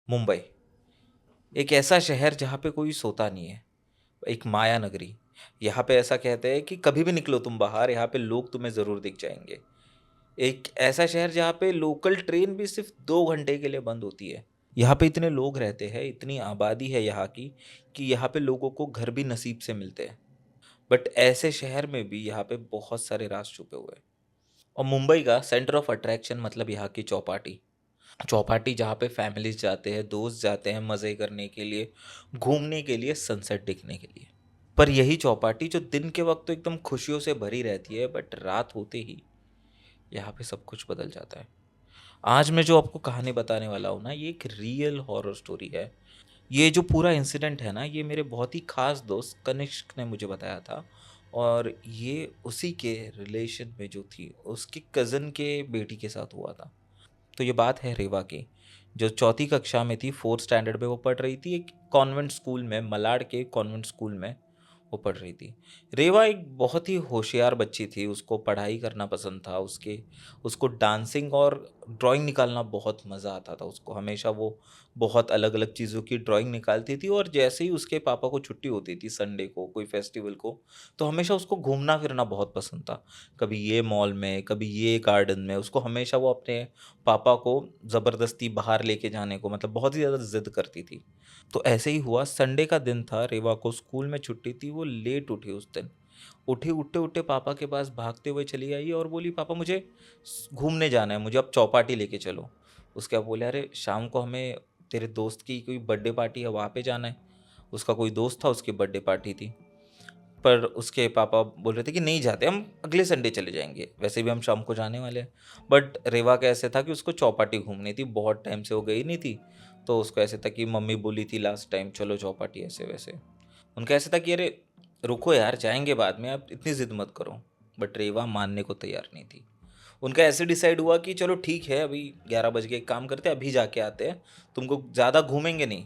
मुंबई एक ऐसा शहर जहाँ पे कोई सोता नहीं है, एक माया नगरी। यहाँ पे ऐसा कहते हैं कि कभी भी निकलो तुम बाहर, यहाँ पे लोग तुम्हें ज़रूर दिख जाएंगे। एक ऐसा शहर जहाँ पे लोकल ट्रेन भी सिर्फ 2 घंटे के लिए बंद होती है। यहाँ पे इतने लोग रहते हैं, इतनी आबादी है यहाँ की कि यहाँ पे लोगों को घर भी नसीब से मिलते हैं। बट ऐसे शहर में भी यहाँ पे बहुत सारे राज छुपे हुए हैं। और मुंबई का सेंटर ऑफ अट्रैक्शन मतलब यहाँ की चौपाटी। चौपाटी जहाँ पे फैमिलीज जाते हैं, दोस्त जाते हैं मज़े करने के लिए, घूमने के लिए, सनसेट देखने के लिए। पर यही चौपाटी जो दिन के वक्त तो एकदम खुशियों से भरी रहती है, बट रात होते ही यहाँ पे सब कुछ बदल जाता है। आज मैं जो आपको कहानी बताने वाला हूँ ना, ये एक रियल हॉरर स्टोरी है। ये जो पूरा इंसिडेंट है ना, ये मेरे बहुत ही खास दोस्त कनिष्क ने मुझे बताया था। और ये उसी के रिलेशन में जो थी, उसकी कज़न के बेटी के साथ हुआ था। तो ये बात है रेवा की, जो चौथी कक्षा में थी, फोर्थ स्टैंडर्ड में वो पढ़ रही थी, एक कॉन्वेंट स्कूल में, मलाड के कॉन्वेंट स्कूल में वो पढ़ रही थी। रेवा एक बहुत ही होशियार बच्ची थी, उसको पढ़ाई करना पसंद था, उसको डांसिंग और ड्राइंग निकालना बहुत मज़ा आता था। उसको हमेशा वो बहुत अलग अलग चीज़ों की ड्राइंग निकालती थी। और जैसे ही उसके पापा को छुट्टी होती थी संडे को, कोई फेस्टिवल को, तो हमेशा उसको घूमना फिरना बहुत पसंद था। कभी ये मॉल में, कभी ये गार्डन में, उसको हमेशा वो अपने पापा को ज़बरदस्ती बाहर लेके जाने को, मतलब बहुत ही ज़्यादा ज़िद करती थी। तो ऐसे ही हुआ, संडे का दिन था, रेवा को स्कूल में छुट्टी थी, वो लेट उठी उस दिन। उठी, उठते उठते पापा के पास भागते हुए चली आई और बोली, पापा मुझे घूमने जाना है, मुझे अब चौपाटी लेके चलो। उसके अब बोले, अरे शाम को हमें तेरे दोस्त की कोई बर्थडे पार्टी है, वहाँ पे जाना है। उसका कोई दोस्त था, उसकी बर्थडे पार्टी थी। पर उसके पापा बोल रहे थे कि नहीं जाते, हम अगले संडे चले जाएंगे, वैसे भी हम शाम को जाने वाले हैं। बट रेवा का ऐसे था कि उसको चौपाटी घूमनी थी, बहुत टाइम से वो गई नहीं थी। तो उसको ऐसे था कि मम्मी बोली थी लास्ट टाइम चलो चौपाटी, ऐसे वैसे। उनका ऐसे था कि अरे रुको यार, जाएंगे बाद में, आप इतनी ज़िद मत करो। बट रेवा मानने को तैयार नहीं थी। उनका ऐसे डिसाइड हुआ कि चलो ठीक है, अभी 11 बज के, एक काम करते हैं अभी जाके आते हैं, तुमको ज़्यादा घूमेंगे नहीं,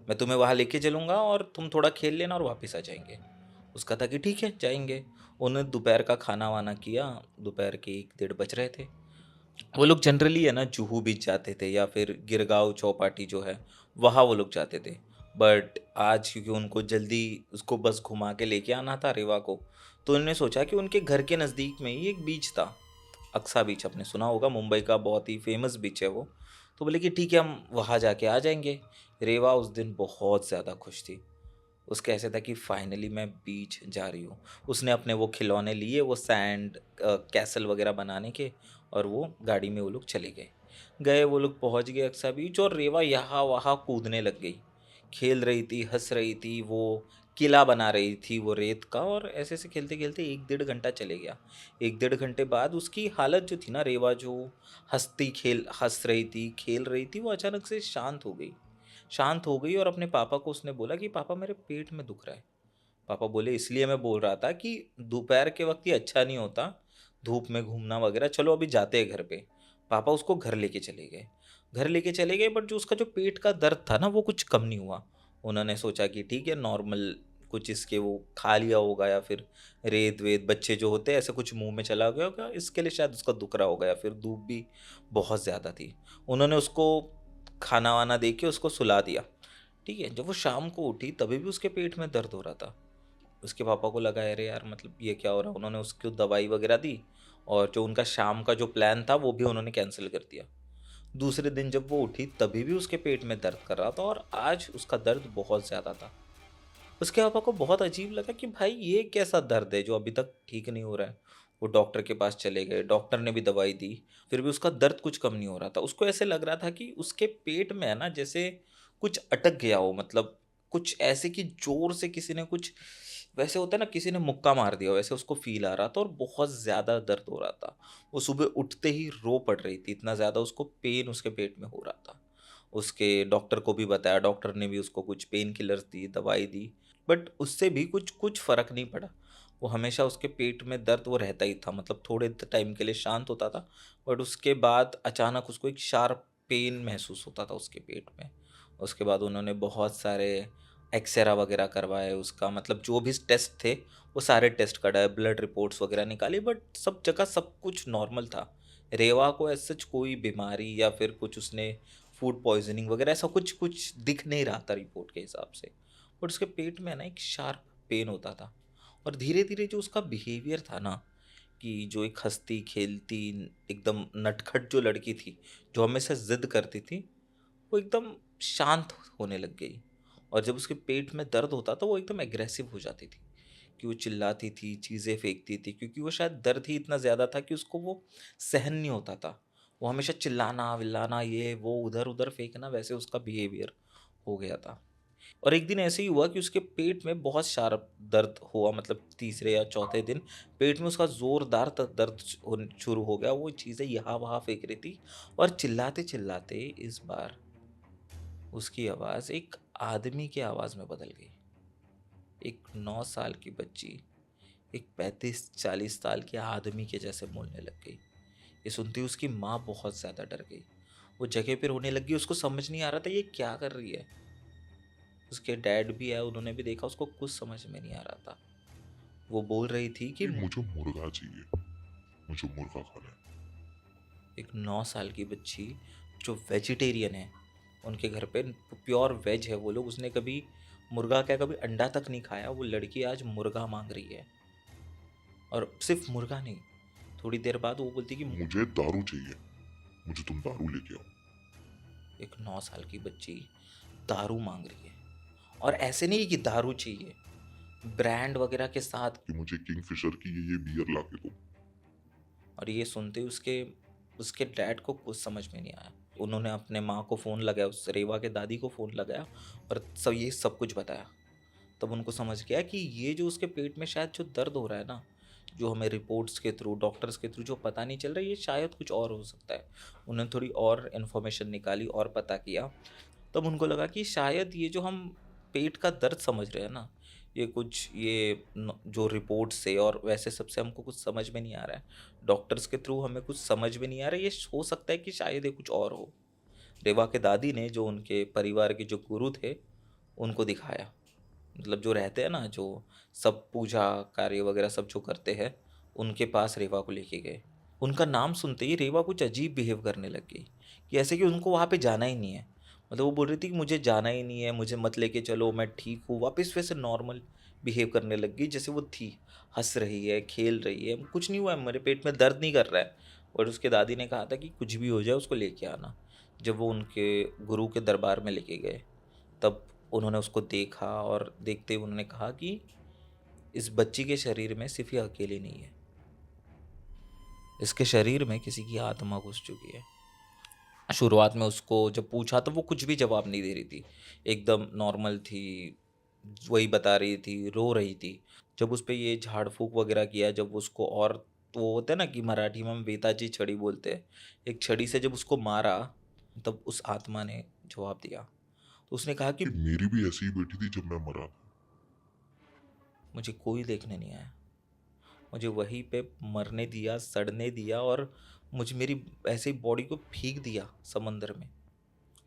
मैं तुम्हें वहाँ लेके चलूँगा और तुम थोड़ा खेल लेना और वापस आ जाएंगे। उसका था कि ठीक है जाएंगे। उन्होंने दोपहर का खाना वाना किया। दोपहर के 1 डेढ़ बज रहे थे। वो लोग जनरली है ना जुहू बीच जाते थे, या फिर गिरगांव चौपाटी जो है वहाँ वो लोग जाते थे। बट आज क्योंकि उनको जल्दी उसको बस घुमा के लेके आना था रेवा को, तो उन्होंने सोचा कि उनके घर के नज़दीक में ही एक बीच था, अक्सा बीच, आपने सुना होगा, मुंबई का बहुत ही फेमस बीच है वो। तो बोले कि ठीक है हम वहाँ जाके आ जाएंगे। रेवा उस दिन बहुत ज़्यादा खुश थी। उसका ऐसे था कि फाइनली मैं बीच जा रही हूँ। उसने अपने वो खिलौने लिए, वो सैंड कैसल वगैरह बनाने के, और वो गाड़ी में वो लोग चले गए। वो लोग पहुँच गए अक्सा बीच, और रेवा यहाँ वहाँ कूदने लग गई, खेल रही थी, हंस रही थी, वो किला बना रही थी वो रेत का। और ऐसे ऐसे खेलते खेलते 1 डेढ़ घंटा चले गया। 1 डेढ़ घंटे बाद उसकी हालत जो थी ना, रेवा जो हंस रही थी, खेल रही थी, वो अचानक से शांत हो गई और अपने पापा को उसने बोला कि पापा मेरे पेट में दुख रहा है। पापा बोले इसलिए मैं बोल रहा था कि दोपहर के वक्त ये अच्छा नहीं होता, धूप में घूमना वगैरह, चलो अभी जाते हैं घर पे। पापा उसको घर लेके चले गए। बट जो उसका जो पेट का दर्द था ना, वो कुछ कम नहीं हुआ। उन्होंने सोचा कि ठीक है नॉर्मल, कुछ इसके वो खा लिया होगा, या फिर रेत वेत, बच्चे जो होते हैं ऐसे कुछ मुंह में चला गया होगा, इसके लिए शायद उसका दुख रहा होगा, या फिर धूप भी बहुत ज़्यादा थी। उन्होंने उसको खाना वाना दे के उसको सुला दिया। ठीक है, जब वो शाम को उठी तभी भी उसके पेट में दर्द हो रहा था। उसके पापा को लगा अरे यार, मतलब ये क्या हो रहा है। उन्होंने उसको दवाई वगैरह दी, और जो उनका शाम का जो प्लान था वो भी उन्होंने कैंसिल कर दिया। दूसरे दिन जब वो उठी तभी भी उसके पेट में दर्द कर रहा था, और आज उसका दर्द बहुत ज़्यादा था। उसके पापा को बहुत अजीब लगा कि भाई ये कैसा दर्द है जो अभी तक ठीक नहीं हो रहा है। वो डॉक्टर के पास चले गए, डॉक्टर ने भी दवाई दी, फिर भी उसका दर्द कुछ कम नहीं हो रहा था। उसको ऐसे लग रहा था कि उसके पेट में है ना, जैसे कुछ अटक गया हो, मतलब कुछ ऐसे कि जोर से किसी ने कुछ, वैसे होता है ना किसी ने मुक्का मार दिया, वैसे उसको फील आ रहा था, और बहुत ज़्यादा दर्द हो रहा था। वो सुबह उठते ही रो पड़ रही थी, इतना ज़्यादा उसको पेन उसके पेट में हो रहा था। उसके डॉक्टर को भी बताया, डॉक्टर ने भी उसको कुछ पेन किलर्स दी, दवाई दी। बट उससे भी कुछ कुछ फ़र्क नहीं पड़ा। वो हमेशा उसके पेट में दर्द वो रहता ही था, मतलब थोड़े टाइम के लिए शांत होता था, बट उसके बाद अचानक उसको एक शार्प पेन महसूस होता था उसके पेट में। उसके बाद उन्होंने बहुत सारे एक्सरा वगैरह करवाए, उसका मतलब जो भी टेस्ट थे वो सारे टेस्ट कराए, ब्लड रिपोर्ट्स वगैरह निकाली, बट सब जगह सब कुछ नॉर्मल था। रेवा को ऐसा कोई बीमारी या फिर कुछ उसने फूड पॉइजनिंग वगैरह ऐसा कुछ कुछ दिख नहीं रहा था रिपोर्ट के हिसाब से, बट उसके पेट में ना एक शार्प पेन होता था। और धीरे धीरे जो उसका बिहेवियर था ना, कि जो एक हंसती खेलती एकदम नटखट जो लड़की थी, जो हमेशा जिद करती थी, वो एकदम शांत होने लग गई। और जब उसके पेट में दर्द होता था वो एकदम एग्रेसिव हो जाती थी, कि वो चिल्लाती थी, चीज़ें फेंकती थी, क्योंकि वो शायद दर्द ही इतना ज़्यादा था कि उसको वो सहन नहीं होता था। वो हमेशा चिल्लाना विल्लाना, ये वो उधर उधर फेंकना, वैसे उसका बिहेवियर हो गया था। और एक दिन ऐसे ही हुआ कि उसके पेट में बहुत शार्प दर्द हुआ, मतलब तीसरे या चौथे दिन पेट में उसका जोरदार दर्द शुरू हो गया। वो चीज़ें यहाँ वहाँ फेंक रही थी, और चिल्लाते चिल्लाते इस बार उसकी आवाज़ एक आदमी की आवाज़ में बदल गई। एक 9 साल की बच्ची एक 35-40 साल के आदमी के जैसे बोलने लग गई। ये सुनती उसकी माँ बहुत ज़्यादा डर गई। वो जगह पे रोने लगी, उसको समझ नहीं आ रहा था ये क्या कर रही है। उसके डैड भी आए, उन्होंने भी देखा, उसको कुछ समझ में नहीं आ रहा था। वो बोल रही थी कि कि मुझे मुर्गा चाहिए, मुझे मुर्गा खाना है। एक 9 साल की बच्ची जो वेजिटेरियन है, उनके घर पे प्योर वेज है वो लोग, उसने कभी मुर्गा क्या कभी अंडा तक नहीं खाया, वो लड़की आज मुर्गा मांग रही है। और सिर्फ मुर्गा नहीं, थोड़ी देर बाद वो बोलती कि मुझे दारू चाहिए, मुझे तुम दारू लेके आओ। एक 9 साल की बच्ची दारू मांग रही है। और ऐसे नहीं कि दारू चाहिए, ब्रांड वगैरह के साथ। कि मुझे किंगफिशर की ये बियर ला के दो। और ये सुनते ही उसके उसके डैड को कुछ समझ में नहीं आया। उन्होंने अपने माँ को फ़ोन लगाया, उस रेवा के दादी को फ़ोन लगाया, और ये सब कुछ बताया। तब उनको समझ गया कि ये जो उसके पेट में शायद जो दर्द हो रहा है ना, जो हमें रिपोर्ट्स के थ्रू, डॉक्टर्स के थ्रू जो पता नहीं चल रहा है, ये शायद कुछ और हो सकता है। उन्होंने थोड़ी और इन्फॉर्मेशन निकाली और पता किया। तब उनको लगा कि शायद ये जो हम पेट का दर्द समझ रहे हैं ना, ये कुछ जो रिपोर्ट से और वैसे सबसे हमको कुछ समझ में नहीं आ रहा है, डॉक्टर्स के थ्रू हमें कुछ समझ में नहीं आ रहा है, ये हो सकता है कि शायद ये कुछ और हो। रेवा के दादी ने, जो उनके परिवार के जो गुरु थे, उनको दिखाया। मतलब जो रहते हैं ना, जो सब पूजा कार्य वगैरह सब जो करते हैं, उनके पास रेवा को लेके गए। उनका नाम सुनते ही रेवा कुछ अजीब बिहेव करने लग गई, कि ऐसे कि उनको वहाँ पे जाना ही नहीं है। मतलब वो बोल रही थी कि मुझे जाना ही नहीं है, मुझे मत लेके चलो, मैं ठीक हूँ। वापस वैसे नॉर्मल बिहेव करने लग गई जैसे वो थी, हंस रही है, खेल रही है, कुछ नहीं हुआ है, मेरे पेट में दर्द नहीं कर रहा है। और उसके दादी ने कहा था कि कुछ भी हो जाए उसको लेके आना। जब वो उनके गुरु के दरबार में लेके गए, तब उन्होंने उसको देखा, और देखते ही उन्होंने कहा कि इस बच्ची के शरीर में सिर्फ ये अकेली नहीं है, इसके शरीर में किसी की आत्मा घुस चुकी है। शुरुआत में उसको जब पूछा तो वो कुछ भी जवाब नहीं दे रही थी, एकदम नॉर्मल थी, वही बता रही थी, रो रही थी। जब उस पे ये झाड़ फूक वगैरह किया, जब उसको, और तो वो होता है ना कि मराठी में हम बेताची छड़ी बोलते हैं, एक छड़ी से जब उसको मारा, तब उस आत्मा ने जवाब दिया। तो उसने कहा कि कि मेरी भी ऐसी ही बेटी थी जब मैं मरा था। मुझे कोई देखने नहीं आया, मुझे वहीं पे मरने दिया, सड़ने दिया, और मुझे मेरी ऐसे ही बॉडी को फेंक दिया समंदर में।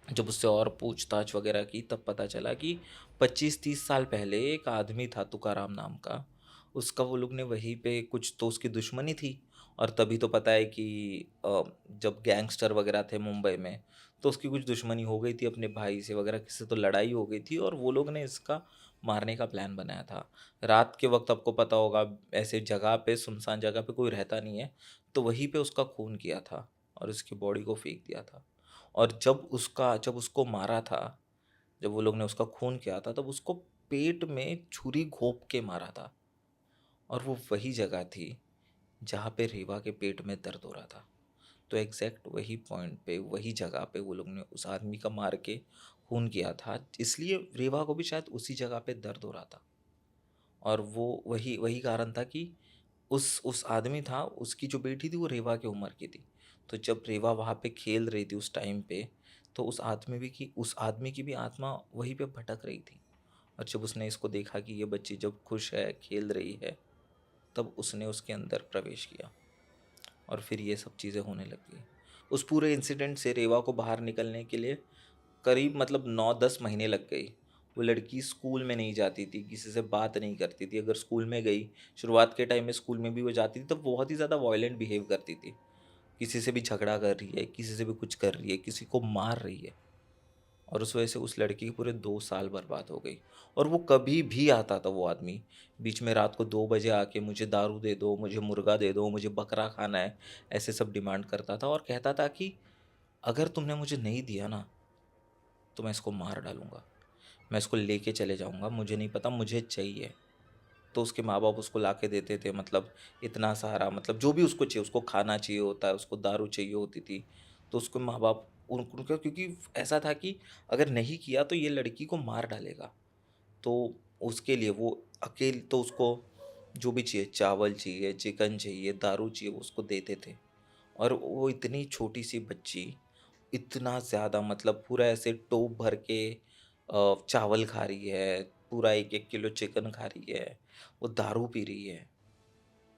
जब उससे और पूछताछ वगैरह की, तब पता चला कि 25-30 साल पहले एक आदमी था तुकाराम नाम का, उसका वो लोग ने वहीं पे कुछ तो उसकी दुश्मनी थी। और तभी तो पता है कि जब गैंगस्टर वगैरह थे मुंबई में, तो उसकी कुछ दुश्मनी हो गई थी अपने भाई से वगैरह, किससे तो लड़ाई हो गई थी, और वो लोग ने इसका मारने का प्लान बनाया था। रात के वक्त आपको पता होगा, ऐसे जगह पे, सुनसान जगह पे कोई रहता नहीं है, तो वहीं पे उसका खून किया था और उसकी बॉडी को फेंक दिया था। और जब उसको मारा था, जब वो लोग ने उसका खून किया था, तब उसको पेट में छुरी घोंप के मारा था। और वो वही जगह थी जहाँ पे रेवा के पेट में दर्द हो रहा था। तो एग्जैक्ट वही पॉइंट पे, वही जगह पे वो लोग ने उस आदमी का मार के खून किया था, इसलिए रेवा को भी शायद उसी जगह पे दर्द हो रहा था। और वो वही वही कारण था कि उस आदमी था, उसकी जो बेटी थी वो रेवा की उम्र की थी। तो जब रेवा वहाँ पे खेल रही थी उस टाइम पे, तो उस आदमी की भी आत्मा वहीं पे भटक रही थी। और जब उसने इसको देखा कि ये बच्ची जब खुश है, खेल रही है, तब उसने उसके अंदर प्रवेश किया, और फिर ये सब चीज़ें होने लग गई। उस पूरे इंसिडेंट से रेवा को बाहर निकलने के लिए करीब, मतलब 9-10 महीने लग गई। वो लड़की स्कूल में नहीं जाती थी, किसी से बात नहीं करती थी। अगर स्कूल में गई, शुरुआत के टाइम में स्कूल में भी वो जाती थी, तो बहुत ही ज़्यादा वॉयलेंट बिहेव करती थी, किसी से भी झगड़ा कर रही है, किसी से भी कुछ कर रही है, किसी को मार रही है। और उस वजह से उस लड़की के पूरे 2 साल बर्बाद हो गई। और वो कभी भी आता था वो आदमी, बीच में रात को 2 बजे आके मुझे दारू दे दो, मुझे मुर्गा दे दो, मुझे बकरा खाना है, ऐसे सब डिमांड करता था और कहता था कि अगर तुमने मुझे नहीं दिया ना तो मैं इसको मार डालूंगा, मैं इसको लेके चले जाऊंगा, मुझे नहीं पता, मुझे चाहिए। तो उसके माँ बाप उसको ला के देते थे, मतलब इतना सारा, मतलब जो भी उसको चाहिए, उसको खाना चाहिए होता है, उसको दारू चाहिए होती थी। तो उसको माँ बाप उनका, क्योंकि ऐसा था कि अगर नहीं किया तो ये लड़की को मार डालेगा। तो उसके लिए वो अकेले, तो उसको जो भी चाहिए, चावल चाहिए, चिकन चाहिए, दारू चाहिए, वो उसको देते थे। और वो इतनी छोटी सी बच्ची इतना ज़्यादा, मतलब पूरा ऐसे टोप भर के चावल खा रही है, पूरा 1-1 किलो चिकन खा रही है, वो दारू पी रही है।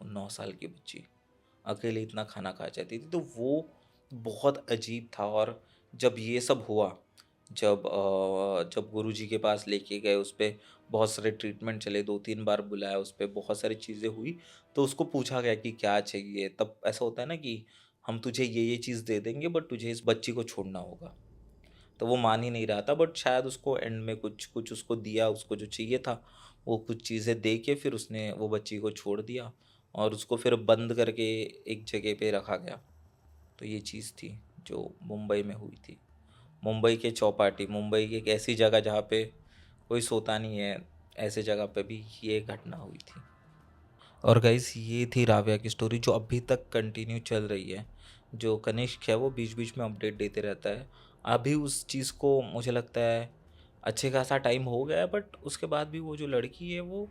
वो 9 साल की बच्ची अकेले इतना खाना खा जाती थी। तो वो बहुत अजीब था। और जब ये सब हुआ, जब गुरुजी के पास लेके गए, उस पे बहुत सारे ट्रीटमेंट चले, 2-3 बार बुलाया, उस पे बहुत सारी चीज़ें हुई। तो उसको पूछा गया कि क्या चाहिए, तब ऐसा होता है ना कि हम तुझे ये चीज़ दे देंगे बट तुझे इस बच्ची को छोड़ना होगा। तो वो मान ही नहीं रहा था, बट शायद उसको एंड में कुछ कुछ उसको दिया, उसको जो चाहिए था वो कुछ चीज़ें दे के फिर उसने वो बच्ची को छोड़ दिया। और उसको फिर बंद करके एक जगह पे रखा गया। तो ये चीज़ थी जो मुंबई में हुई थी। मुंबई के चौपाटी, मुंबई की एक ऐसी जगह जहाँ पे कोई सोता नहीं है, ऐसे जगह पे भी ये घटना हुई थी। और गाइस ये थी राव्या की स्टोरी, जो अभी तक कंटिन्यू चल रही है। जो कनिष्क है वो बीच बीच में अपडेट देते रहता है। अभी उस चीज़ को मुझे लगता है अच्छे खासा टाइम हो गया है, बट उसके बाद भी वो जो लड़की है वो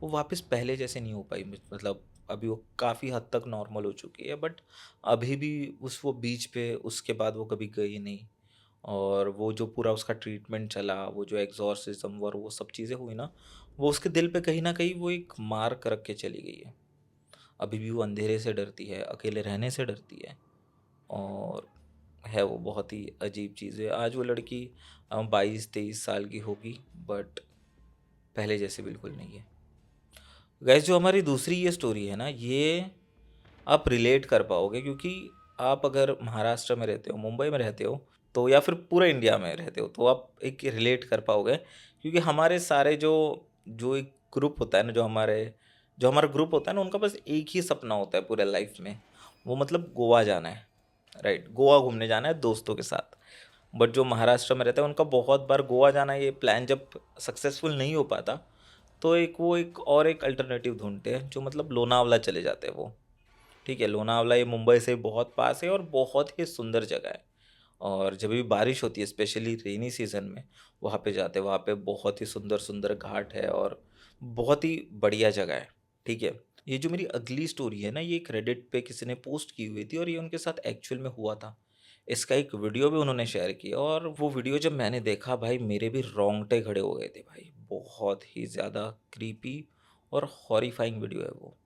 वापस पहले जैसे नहीं हो पाई। मतलब अभी वो काफ़ी हद तक नॉर्मल हो चुकी है, बट अभी भी उस वो बीच पे उसके बाद वो कभी गई नहीं। और वो जो पूरा उसका ट्रीटमेंट चला, वो जो एग्जॉर्सिज्म और वो सब चीज़ें हुई ना, वो उसके दिल पे कहीं ना कहीं वो एक मार्क रख के चली गई है। अभी भी वो अंधेरे से डरती है, अकेले रहने से डरती है। और है वो बहुत ही अजीब चीज़ है। आज वो लड़की 22-23 साल की होगी, बट पहले जैसे बिल्कुल नहीं है। गैस जो हमारी दूसरी ये स्टोरी है ना, ये आप रिलेट कर पाओगे, क्योंकि आप अगर महाराष्ट्र में रहते हो, मुंबई में रहते हो, तो या फिर पूरे इंडिया में रहते हो, तो आप एक रिलेट कर पाओगे। क्योंकि हमारे सारे जो जो एक ग्रुप होता है ना, जो हमारा ग्रुप होता है ना, उनका बस एक ही सपना होता है पूरे लाइफ में। वो मतलब गोवा जाना है, राइट, गोवा घूमने जाना है दोस्तों के साथ। बट जो महाराष्ट्र में रहता है उनका बहुत बार गोवा जाना, ये प्लान जब सक्सेसफुल नहीं हो पाता, तो एक अल्टरनेटिव ढूंढते हैं, जो मतलब लोनावला चले जाते हैं वो। ठीक है, लोनावला ये मुंबई से बहुत पास है और बहुत ही सुंदर जगह है। और जब भी बारिश होती है, स्पेशली रेनी सीजन में, वहाँ पे जाते हैं। वहाँ पे बहुत ही सुंदर सुंदर घाट है और बहुत ही बढ़िया जगह है। ठीक है, ये जो मेरी अगली स्टोरी है ना, ये एक रेडिट पे किसी ने पोस्ट की हुई थी और ये उनके साथ एक्चुअल में हुआ था। इसका एक वीडियो भी उन्होंने शेयर किया, और वो वीडियो जब मैंने देखा भाई, मेरे भी रोंगटे खड़े हो गए थे भाई। बहुत ही ज़्यादा क्रीपी और हॉरिफाइंग वीडियो है वो।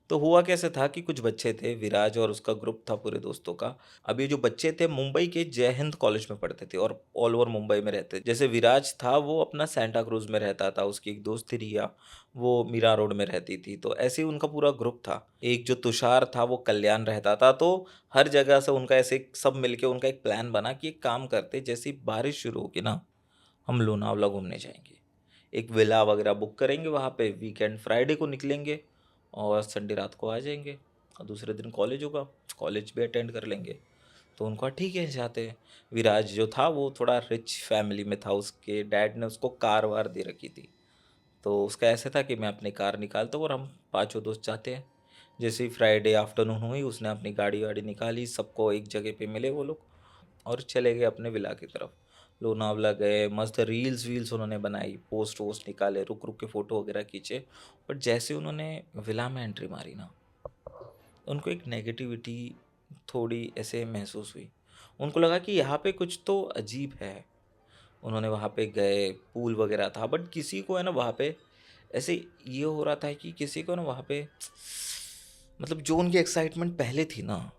तो हुआ कैसे था कि कुछ बच्चे थे, विराज और उसका ग्रुप था पूरे दोस्तों का। अब ये जो बच्चे थे मुंबई के जय हिंद कॉलेज में पढ़ते थे और ऑल ओवर मुंबई में रहते थे। जैसे विराज था वो अपना सेंटा क्रूज में रहता था, उसकी एक दोस्त थी रिया, वो मीरा रोड में रहती थी। तो ऐसे ही उनका पूरा ग्रुप था। एक जो तुषार था वो कल्याण रहता था। तो हर जगह से उनका ऐसे सब मिलके उनका एक प्लान बना कि एक काम करते, जैसे ही बारिश शुरू होगी ना, हम लोनावला घूमने जाएंगे, एक विला वगैरह बुक करेंगे वहाँ पे, वीकेंड फ्राइडे को निकलेंगे और संडे रात को आ जाएंगे। और दूसरे दिन कॉलेज होगा, कॉलेज भी अटेंड कर लेंगे। तो उनको कहा, ठीक है जाते हैं। विराज जो था वो थोड़ा रिच फैमिली में था, उसके डैड ने उसको कार वार दे रखी थी। तो उसका ऐसे था कि मैं अपनी कार निकालता हूँ और हम पांचों दोस्त जाते हैं। जैसे ही फ्राइडे आफ्टरनून हुई, उसने अपनी गाड़ी वाड़ी निकाली, सबको एक जगह पे मिले वो लोग और चले गए अपने विला की तरफ। लोनावला गए, मस्त रील्स वील्स उन्होंने बनाई, पोस्ट वोस्ट निकाले, रुक रुक के फ़ोटो वगैरह खींचे। बट जैसे उन्होंने विला में एंट्री मारी ना, उनको एक नेगेटिविटी थोड़ी ऐसे महसूस हुई। उनको लगा कि यहाँ पे कुछ तो अजीब है। उन्होंने वहाँ पे गए, पूल वगैरह था, बट किसी को है ना वहाँ पे ऐसे ये हो रहा था कि किसी को ना वहाँ पे, मतलब जो उनकी एक्साइटमेंट पहले थी ना,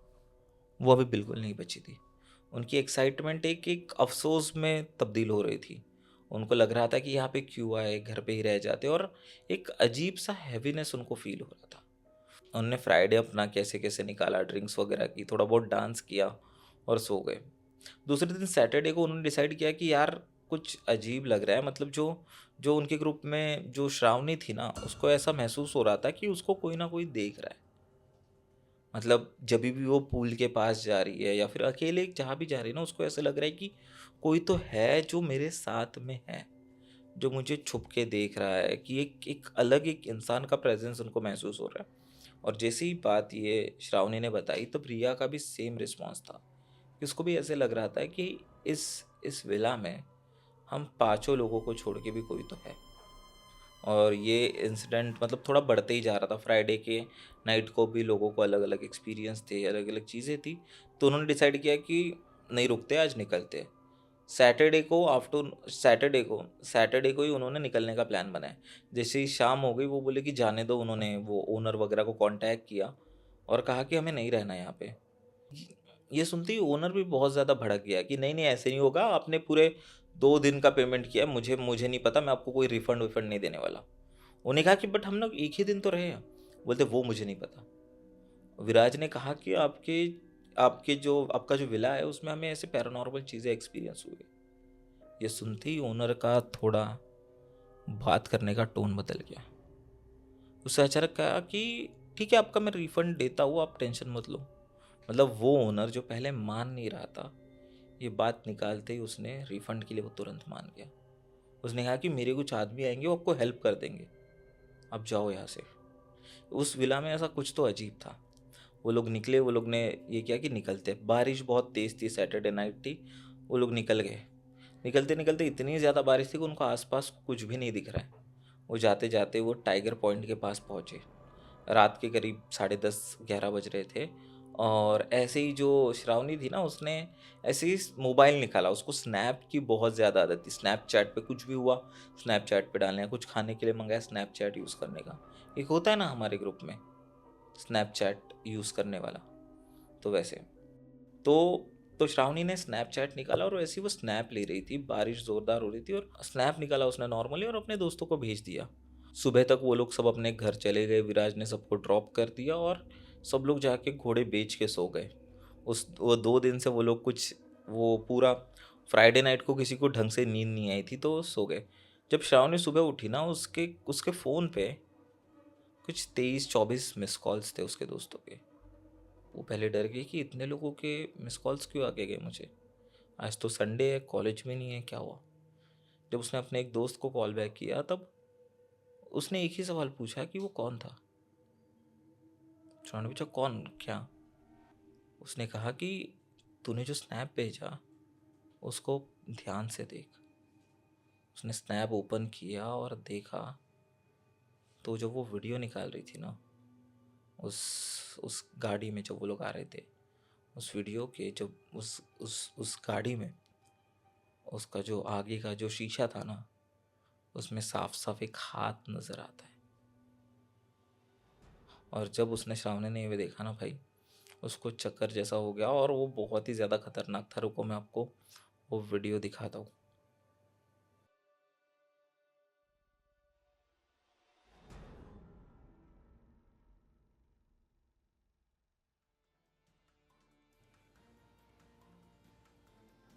वो अभी बिल्कुल नहीं बची थी। उनकी एक्साइटमेंट एक एक अफसोस में तब्दील हो रही थी। उनको लग रहा था कि यहाँ पे क्यों आए, घर पे ही रह जाते। और एक अजीब सा हैवीनेस उनको फील हो रहा था। उन्होंने फ्राइडे अपना कैसे कैसे निकाला, ड्रिंक्स वगैरह की, थोड़ा बहुत डांस किया और सो गए। दूसरे दिन सैटरडे को उन्होंने डिसाइड किया कि यार कुछ अजीब लग रहा है, मतलब जो जो उनके ग्रुप में जो श्रावणी थी ना, उसको ऐसा महसूस हो रहा था कि उसको कोई ना कोई देख रहा है। मतलब जब भी वो पूल के पास जा रही है या फिर अकेले जहाँ भी जा रही है ना, उसको ऐसा लग रहा है कि कोई तो है जो मेरे साथ में है, जो मुझे छुप के देख रहा है, कि एक एक अलग एक इंसान का प्रेजेंस उनको महसूस हो रहा है। और जैसे ही बात ये श्रावणी ने बताई, तब रिया का भी सेम रिस्पॉन्स था कि उसको भी ऐसे लग रहा था कि इस इस विला में हम पांचों लोगों को छोड़ के भी कोई तो है। और ये इंसिडेंट मतलब थोड़ा बढ़ते ही जा रहा था। फ्राइडे के नाइट को भी लोगों को अलग अलग एक्सपीरियंस थे, अलग अलग चीज़ें थी, तो उन्होंने डिसाइड किया कि नहीं रुकते, आज निकलते हैं। सैटरडे को ही उन्होंने निकलने का प्लान बनाया। जैसे ही शाम हो गई, वो बोले कि जाने दो। उन्होंने वो ओनर वगैरह को कांटेक्ट किया और कहा कि हमें नहीं रहना यहाँ पे। ये सुनते ही ओनर भी बहुत ज़्यादा भड़क गया कि नहीं नहीं, ऐसे नहीं होगा, आपने पूरे 2 दिन का पेमेंट किया है, मुझे मुझे नहीं पता, मैं आपको कोई रिफंड विफंड नहीं देने वाला। उन्होंने कहा कि बट हम लोग एक ही दिन तो रहे हैं। बोलते वो मुझे नहीं पता। विराज ने कहा कि आपके आपके जो आपका जो विला है, उसमें हमें ऐसे पैरानॉर्मल चीज़ें एक्सपीरियंस हुए। ये सुनते ही ओनर का थोड़ा बात करने का टोन बदल गया। उससे अचानक कहा कि ठीक है, आपका मैं रिफंड देता हूँ, आप टेंशन मत लो। मतलब वो ओनर जो पहले मान नहीं रहा था, ये बात निकालते ही उसने रिफंड के लिए वो तुरंत मान गया। उसने कहा कि मेरे कुछ आदमी आएंगे, वो आपको हेल्प कर देंगे, आप जाओ यहाँ से। उस विला में ऐसा कुछ तो अजीब था। वो लोग निकले, वो लोग ने ये किया कि निकलते। बारिश बहुत तेज़ थी, सैटरडे नाइट थी। वो लोग निकल गए। निकलते निकलते इतनी ज़्यादा बारिश थी कि उनको आसपास कुछ भी नहीं दिख रहा है। वो जाते जाते वो टाइगर पॉइंट के पास पहुँचे। रात के करीब 10:30-11 बज रहे थे। और ऐसे ही जो श्रावणी थी ना, उसने ऐसे ही मोबाइल निकाला। उसको स्नैप की बहुत ज़्यादा आदत थी। स्नैपचैट पे कुछ भी हुआ, स्नैपचैट पे डालने का, कुछ खाने के लिए मंगाया, स्नैपचैट यूज़ करने का। एक होता है ना हमारे ग्रुप में स्नैपचैट यूज़ करने वाला, तो वैसे तो तो श्रावणी ने स्नैपचैट निकाला और वैसे ही वो स्नैप ले रही थी। बारिश ज़ोरदार हो रही थी और स्नैप निकाला उसने नॉर्मली और अपने दोस्तों को भेज दिया। सुबह तक वो लोग सब अपने घर चले गए। विराज ने सबको ड्रॉप कर दिया और सब लोग जाके घोड़े बेच के सो गए। उस वो 2 दिन से वो लोग कुछ वो पूरा फ्राइडे नाइट को किसी को ढंग से नींद नहीं आई थी, तो वो सो गए। जब श्रावणी सुबह उठी ना, उसके उसके फ़ोन पे कुछ 23-24 मिस कॉल्स थे उसके दोस्तों के। वो पहले डर गई कि इतने लोगों के मिस कॉल्स क्यों आके गए मुझे, आज तो संडे है, कॉलेज में नहीं है, क्या हुआ। जब उसने अपने एक दोस्त को कॉल बैक किया, तब उसने एक ही सवाल पूछा कि वो कौन था। उन्होंने पूछा कौन क्या। उसने कहा कि तूने जो स्नैप भेजा उसको ध्यान से देख। उसने स्नैप ओपन किया और देखा, तो जो वो वीडियो निकाल रही थी ना, उस गाड़ी में जब वो लोग आ रहे थे, उस वीडियो के जब उस गाड़ी में उसका जो आगे का जो शीशा था ना, उसमें साफ साफ एक हाथ नज़र आता है। और जब उसने श्रावणी ने ये देखा ना भाई, उसको चक्कर जैसा हो गया और वो बहुत ही ज़्यादा खतरनाक था। रुको मैं आपको वो वीडियो दिखाता हूँ।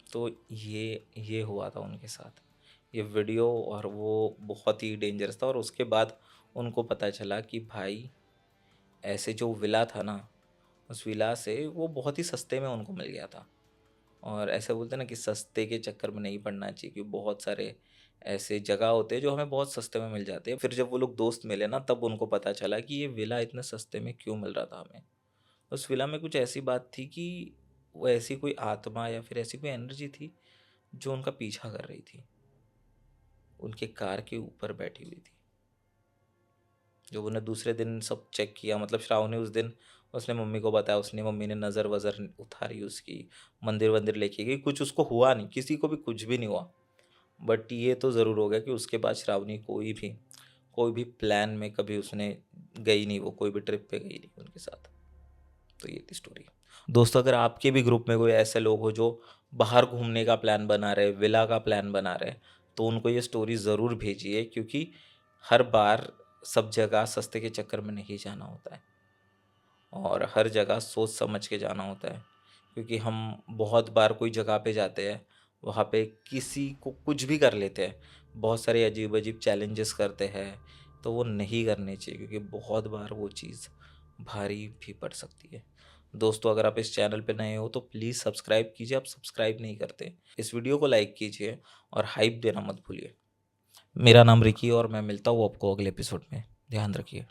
तो ये हुआ था उनके साथ, ये वीडियो। और वो बहुत ही डेंजरस था। और उसके बाद उनको पता चला कि भाई ऐसे जो विला था ना, उस विला से वो बहुत ही सस्ते में उनको मिल गया था। और ऐसे बोलते हैं ना कि सस्ते के चक्कर में नहीं पड़ना चाहिए, क्योंकि बहुत सारे ऐसे जगह होते हैं जो हमें बहुत सस्ते में मिल जाते हैं। फिर जब वो लोग दोस्त मिले ना, तब उनको पता चला कि ये विला इतने सस्ते में क्यों मिल रहा था हमें। उस विला में कुछ ऐसी बात थी कि वो ऐसी कोई आत्मा या फिर ऐसी कोई एनर्जी थी जो उनका पीछा कर रही थी, उनके कार के ऊपर बैठी हुई थी। जब उन्हें दूसरे दिन सब चेक किया, मतलब श्रावणी उस दिन उसने मम्मी को बताया, उसने मम्मी ने नज़र वज़र उतारी उसकी, मंदिर वंदिर लेके गई, कुछ उसको हुआ नहीं, किसी को भी कुछ भी नहीं हुआ। बट ये तो ज़रूर हो गया कि उसके बाद श्रावणी कोई भी प्लान में कभी उसने गई नहीं, वो कोई भी ट्रिप पे गई नहीं उनके साथ। तो ये थी स्टोरी। दोस्तों, अगर आपके भी ग्रुप में कोई ऐसे लोग हो जो बाहर घूमने का प्लान बना रहे, विला का प्लान बना रहे, तो उनको ये स्टोरी ज़रूर भेजिए, क्योंकि हर बार सब जगह सस्ते के चक्कर में नहीं जाना होता है। और हर जगह सोच समझ के जाना होता है, क्योंकि हम बहुत बार कोई जगह पे जाते हैं, वहाँ पे किसी को कुछ भी कर लेते हैं, बहुत सारे अजीब अजीब चैलेंजेस करते हैं, तो वो नहीं करने चाहिए, क्योंकि बहुत बार वो चीज़ भारी भी पड़ सकती है। दोस्तों, अगर आप इस चैनल पे नए हो तो प्लीज़ सब्सक्राइब कीजिए, आप सब्सक्राइब नहीं करते। इस वीडियो को लाइक कीजिए और हाइप देना मत भूलिए। मेरा नाम रिकी और मैं मिलता हूँ आपको अगले एपिसोड में। ध्यान रखिए।